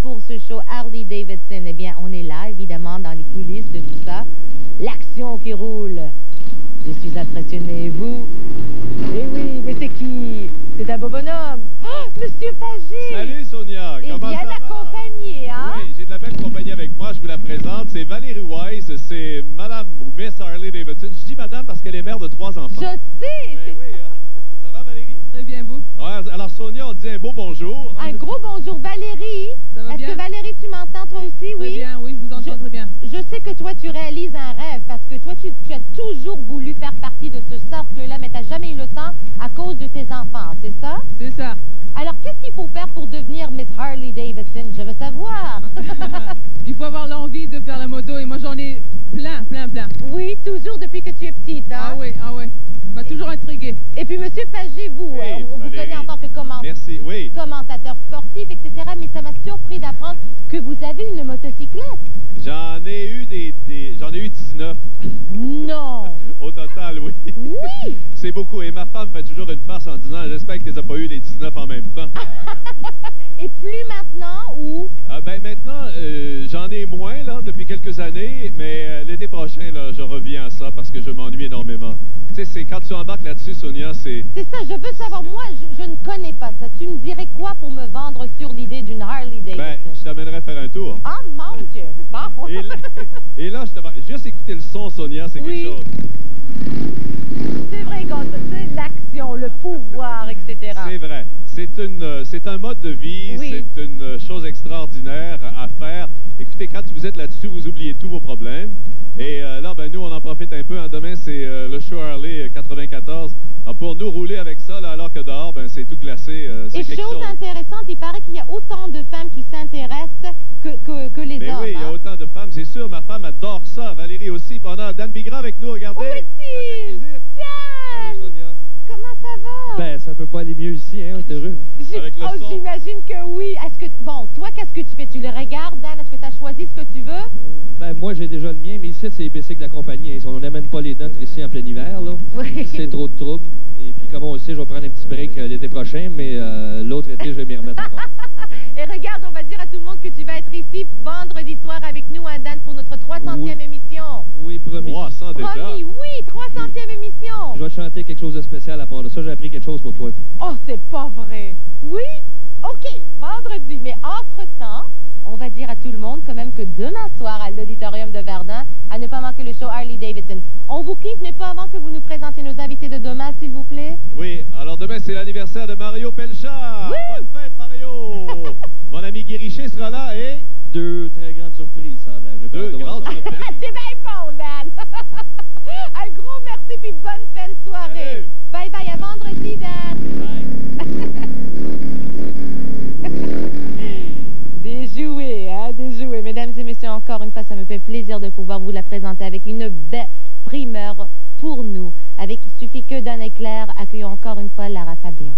pour ce show Harley Davidson. Eh bien, on est là, évidemment, dans les coulisses de tout ça. L'action qui roule. Je suis impressionné. Et vous? Eh oui, mais c'est qui? C'est un beau bonhomme. Oh, Monsieur Pagé! Salut Sonia, Et comment bien ça va? accompagné, hein? Oui, j'ai de la belle compagnie avec moi, je vous la présente. C'est Valérie Weiss, c'est Madame ou Miss Harley Davidson. Je dis Madame parce qu'elle est mère de 3 enfants. Je sais! Ben oui, hein? Ça va Valérie? Très bien, vous? Ouais, alors Sonia, on dit un beau bonjour. Un gros bonjour, Valérie. Ça va Est-ce bien? que Valérie, tu m'entends toi aussi? Très Oui? bien, oui, je vous entends très bien. Je sais que toi, tu réalises un rêve parce que toi, tu as toujours voulu faire partie de ce cercle-là, mais tu n'as jamais eu le temps à cause de tes enfants, c'est ça? C'est ça. Alors, qu'est-ce qu'il faut faire pour devenir Miss Harley Davidson? Je veux savoir. Il faut avoir l'envie de faire la moto et moi j'en ai plein. Oui, toujours depuis que tu es petite, hein? Ah oui. Ça m'a toujours intrigué. Et puis, Monsieur Pagé, vous, Oui, on vous Valérie. connaît en tant que Merci, oui. commentateur sportif, etc., mais ça m'a surpris d'apprendre que vous avez une motocyclette. J'en ai eu j'en ai eu 19 Non! au total, oui. Oui! C'est beaucoup. Et ma femme fait toujours une farce en disant j'espère que tu n'as pas eu les 19 en même temps. Et plus maintenant, ou... Ah ben maintenant, j'en ai moins là depuis quelques années, mais l'été prochain, là, je reviens à ça parce que je m'ennuie énormément. Tu sais, c'est quand tu embarques là-dessus, Sonia, c'est... C'est ça, je veux savoir. Moi, je ne connais pas ça. Tu me dirais quoi pour me vendre sur l'idée d'une Harley Davidson? Ben, je t'amènerai faire un tour. Ah, mon Dieu! Bon. Et là, juste écouter le son, Sonia, c'est Oui. quelque chose. C'est vrai, quand c'est l'action, le pouvoir, etc. C'est vrai. C'est un mode de vie, Oui. c'est une chose extraordinaire à faire. Écoutez, quand vous êtes là-dessus, vous oubliez tous vos problèmes. Et là, ben, nous, on en profite un peu. Hein. Demain, c'est le show Harley 94. Alors, pour nous, rouler avec ça, là, alors que dehors, ben, c'est tout glacé. C'est Et quelque chose chose. intéressante, il paraît qu'il y a autant de femmes qui s'intéressent que les Mais hommes. oui, il y a hein. autant de femmes, c'est sûr. Ma femme adore ça. Valérie aussi. Puis on a Dan Bigra avec nous, regardez. Oui, si. Dan! Dan! Sonia. Comment ça va? Ben, ça peut pas aller mieux ici, hein, on est heureux. Avec le son. J'imagine que oui. Bon, toi, qu'est-ce que tu fais? Tu le regardes, Dan? Est-ce que tu as choisi ce que tu veux? Ben, moi, j'ai déjà le mien, mais ici, c'est les bicycles de la compagnie. Hein. On n'amène pas les nôtres ici en plein hiver, là. Oui. C'est trop de trouble. Et puis, comme on le sait, je vais prendre un petit break l'été prochain, mais l'autre été, je vais m'y remettre encore. Et regarde, on va dire à tout le monde que tu vas être ici vendredi soir avec nous, hein, Dan, pour notre 300e Oui. émission. Oui, promis. 300 déjà. Promis, oui, 300e émission. Je vais te chanter quelque chose de spécial à part de ça. J'ai appris quelque chose pour toi. Oh, c'est pas vrai. Oui? OK, vendredi. Mais entre-temps, on va dire à tout le monde quand même que demain soir, à l'auditorium de Verdun, à ne pas manquer le show Harley Davidson. On vous quitte, mais pas avant que vous nous présentiez nos invités de demain, s'il vous plaît. Oui, alors demain, c'est l'anniversaire de Mario Pelchat. Oui. Bonne fête, Mario. Mon ami Guy Richer sera là et... Deux très grandes surprises, ça. J'ai Deux hâte de voir grandes ça. surprises. C'est bien bon, Dan. Un gros merci, puis bonne fin de soirée. Salut. Bye bye, à vendredi, Dan. Déjoué, hein, déjoué. Mesdames et messieurs, encore une fois, ça me fait plaisir de pouvoir vous la présenter avec une belle primeur pour nous. Avec Il suffit que d'un éclair, accueillons encore une fois Lara Fabian.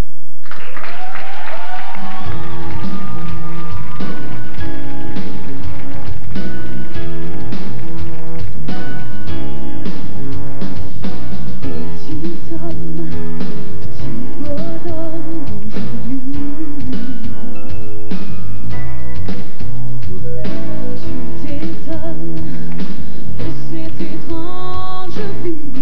Étrange vie.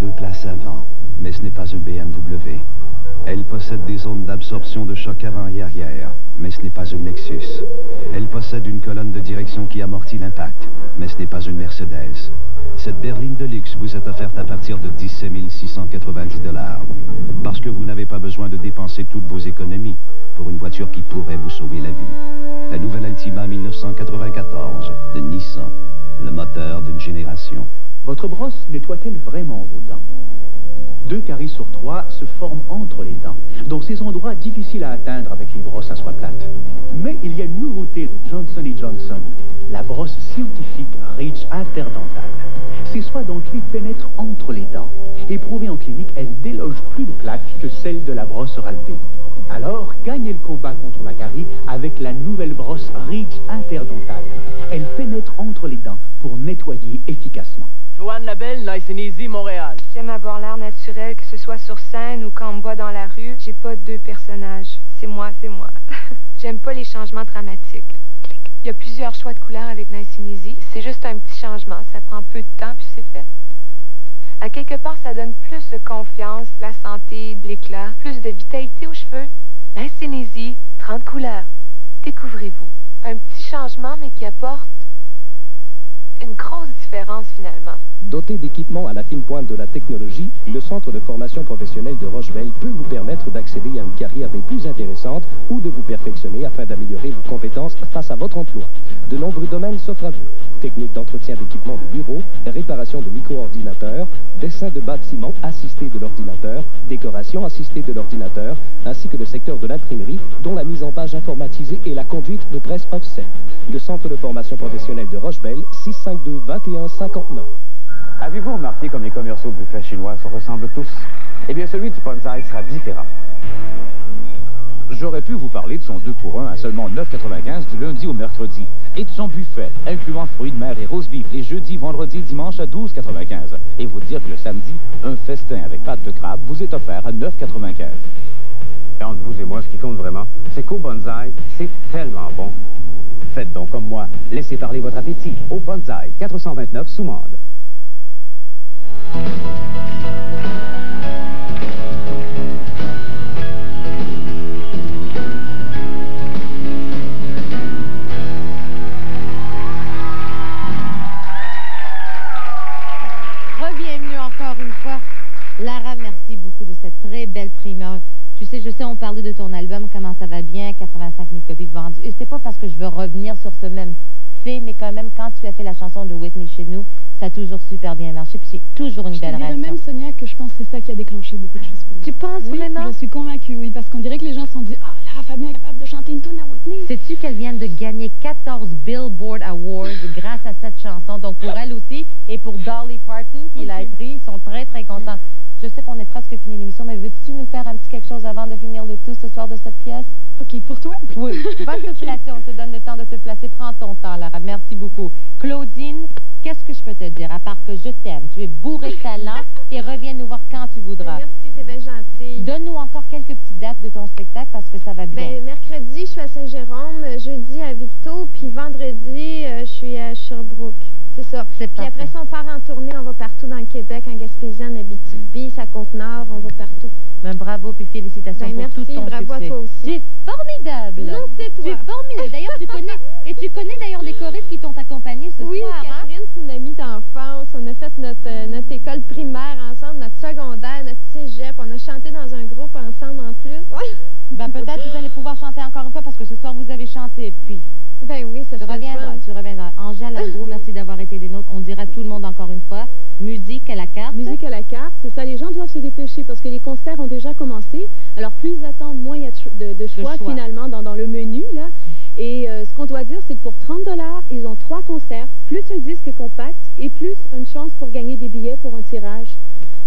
2 places avant, mais ce n'est pas un BMW. Elle possède des zones d'absorption de choc avant et arrière, mais ce n'est pas une Lexus. Elle possède une colonne de direction qui amortit l'impact, mais ce n'est pas une Mercedes. Cette berline de luxe vous est offerte à partir de 17 690 $, parce que vous n'avez pas besoin de dépenser toutes vos économies pour une voiture qui pourrait vous sauver la vie. La nouvelle Altima 1994 de Nissan, le moteur d'une génération. Votre brosse nettoie-t-elle vraiment vos dents? 2 caries sur 3 se forment entre les dents, donc ces endroits difficiles à atteindre avec les brosses à soie plate. Mais il y a une nouveauté de Johnson & Johnson, la brosse scientifique Reach interdentale. Ces soies dentelées pénètrent entre les dents. Éprouvée en clinique, elle déloge plus de plaques que celle de la brosse Oral-B. Alors, gagnez le combat contre la carie avec la nouvelle brosse Reach interdentale. Elle pénètre entre les dents pour nettoyer efficacement. Joanne Labelle, Nice and Easy, Montréal. J'aime avoir l'air naturel, que ce soit sur scène ou quand on me voit dans la rue. J'ai pas 2 personnages. C'est moi, c'est moi. J'aime pas les changements dramatiques. Clic. Il y a plusieurs choix de couleurs avec Nice and Easy. C'est juste un petit changement. Ça prend peu de temps puis c'est fait. À quelque part, ça donne plus de confiance, la santé, de l'éclat, plus de vitalité aux cheveux. Nice and Easy, 30 couleurs. Découvrez-vous. Un petit changement, mais qui apporte une grosse différence finalement. Doté d'équipements à la fine pointe de la technologie, le Centre de formation professionnelle de Rochebelle peut vous permettre d'accéder à une carrière des plus intéressantes ou de vous perfectionner afin d'améliorer vos compétences face à votre emploi. De nombreux domaines s'offrent à vous. Technique d'entretien d'équipements de bureau, réparation de micro-ordinateurs, dessin de bâtiments assisté de l'ordinateur, décoration assistée de l'ordinateur, ainsi que le secteur de l'imprimerie, dont la mise en page informatisée et la conduite de presse offset. Le Centre de formation professionnelle de Rochebelle, 652-2159. Avez-vous remarqué comme les commerciaux de buffets chinois se ressemblent tous? Eh bien, celui du Bonsaï sera différent. J'aurais pu vous parler de son 2 pour 1 à seulement 9,95 du lundi au mercredi et de son buffet, incluant fruits de mer et roast beef les jeudis, vendredis, dimanches à 12,95. Et vous dire que le samedi, un festin avec pâte de crabe vous est offert à 9,95. Et entre vous et moi, ce qui compte vraiment, c'est qu'au Bonsaï, c'est tellement bon. Faites donc comme moi. Laissez parler votre appétit au Bonsaï, 429 Soumande. Bienvenue encore une fois. Lara, merci beaucoup de cette très belle primeur. Tu sais, je sais, on parlait de ton album, comment ça va bien, 85 000 copies vendues. Et c'est pas parce que je veux revenir sur ce même fait, mais quand même, quand tu as fait la chanson de Whitney chez nous, ça a toujours super bien marché, puis c'est toujours une belle réaction. Je te dirais même, Sonia, que je pense que c'est ça qui a déclenché beaucoup de choses pour moi. Tu penses vraiment? Je suis convaincue, oui, parce qu'on dirait que les gens se sont dit « Ah, Lara Fabian est capable de chanter une tune à Whitney. » Sais-tu qu'elle vient de gagner 14 Billboard Awards grâce à cette chanson? Donc pour elle aussi, et pour Dolly Parton, qui l'a écrit, ils sont très, très contents. Je sais qu'on est presque fini l'émission, mais veux-tu nous faire un petit quelque chose avant de finir le tout ce soir de cette pièce? OK, pour toi? Oui. Va te placer, on te donne le temps de te placer. Prends ton temps, Lara. Merci beaucoup. Claudine, qu'est-ce que je peux te dire, à part que je t'aime? Tu es bourrée de talent et reviens nous voir quand tu voudras. Merci, t'es bien gentille. Donne-nous encore quelques petites dates de ton spectacle parce que ça va bien. Ben, mercredi, je suis à Saint-Jérôme, jeudi à Victo, puis vendredi, je suis à Sherbrooke. C'est ça. Puis après ça, on part en tournée, on va partout dans le Québec, en Gaspésie, en Abitibi, à Côte-Nord, on va partout. Ben, bravo, puis félicitations pour tout ton succès. Bravo à toi aussi. Tu es formidable. Non, c'est toi. Tu es formidable. D'ailleurs, tu connais d'ailleurs les choristes qui t'ont accompagné ce soir. Oui, Catherine, c'est une amie d'enfance. On a fait notre école primaire ensemble, notre secondaire, notre cégep. On a chanté dans un groupe ensemble en plus. Ben, peut-être que vous allez pouvoir chanter encore une fois parce que ce soir, vous avez chanté. Puis, ben oui, ça serait fun. Tu reviendras. Angèle, un gros merci d'avoir été des nôtres. On dira à tout le monde encore une fois. Musique à la carte. Musique à la carte, c'est ça. Les gens doivent se dépêcher parce que les concerts ont déjà commencé. Alors, plus ils attendent, moins il y a de choix finalement dans le menu, là. Et ce qu'on doit dire, c'est que pour 30 $, ils ont 3 concerts, plus un disque compact et plus une chance pour gagner des billets pour un tirage.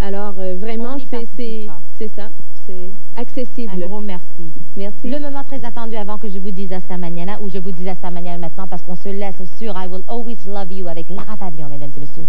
Alors, vraiment, c'est ça. C'est accessible. Un gros merci. Merci. Le moment très attendu avant que je vous dise hasta mañana, ou je vous dise hasta mañana maintenant, parce qu'on se laisse sur I Will Always Love You avec Lara Fabian, mesdames et messieurs.